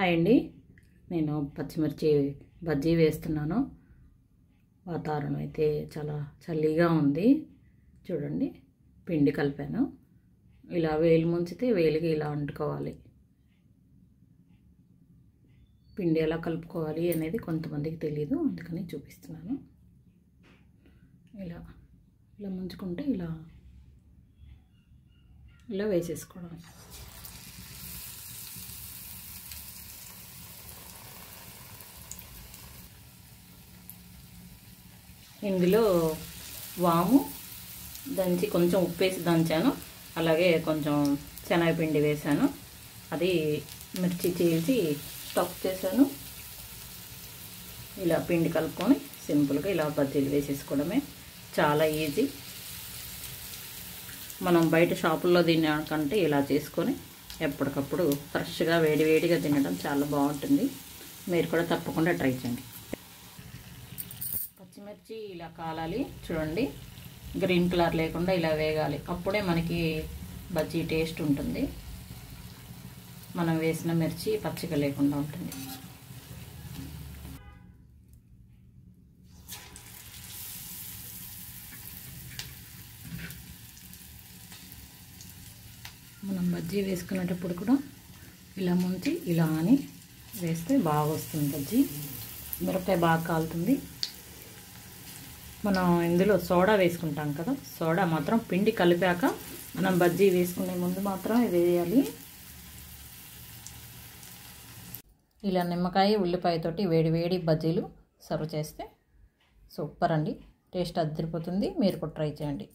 Hi అండి, నేను పచ్చిమిర్చి బజ్జీ వేస్తున్నాను. వాతావరణం అయితే చాలా చలిగా ఉంది. చూడండి, పిండి కలిపాను. ఇలా వేలు ముంచితే వేలికి ఇలా అంటుకోవాలి. పిండి ఎలా కలుపుకోవాలి అనేది కొంతమందికి తెలియదు, అందుకని చూపిస్తున్నాను. ఇలా ఇలా ముంచుకుంటే ఇలా ఇలా వేసేసుకోవడం. ఇందులో వాము దంచి కొంచెం ఉప్పేసి దంచాను, అలాగే కొంచెం శనగపిండి వేసాను. అది మిర్చి చీల్చి స్టఫ్ చేశాను. ఇలా పిండి కలుపుకొని సింపుల్గా ఇలా బజ్జీలు వేసేసుకోవడమే. చాలా ఈజీ. మనం బయట షాపుల్లో తినకంటే ఇలా చేసుకొని ఎప్పటికప్పుడు ఫ్రెష్గా వేడివేడిగా తినడం చాలా బాగుంటుంది. మీరు కూడా తప్పకుండా ట్రై చేయండి. పచ్చిమిర్చి ఇలా కాలాలి. చూడండి, గ్రీన్ కలర్ లేకుండా ఇలా వేగాలి. అప్పుడే మనకి బజ్జీ టేస్ట్ ఉంటుంది. మనం వేసిన మిర్చి పచ్చిగా లేకుండా ఉంటుంది. మనం బజ్జీ వేసుకునేటప్పుడు కూడా ఇలా ముంచి ఇలా అని వేస్తే బాగా వస్తుంది బజ్జీ. మిరపకాయ బాగా కాలుతుంది. మనం ఇందులో సోడా వేసుకుంటాం కదా, సోడా మాత్రం పిండి కలిపాక మనం బజ్జీ వేసుకునే ముందు మాత్రమే వేయాలి. ఇలా నిమ్మకాయ ఉల్లిపాయతోటి వేడి వేడి బజ్జీలు సర్వ్ చేస్తే సూపర్ అండి. టేస్ట్ అదిరిపోతుంది. మీరు కూడా ట్రై చేయండి.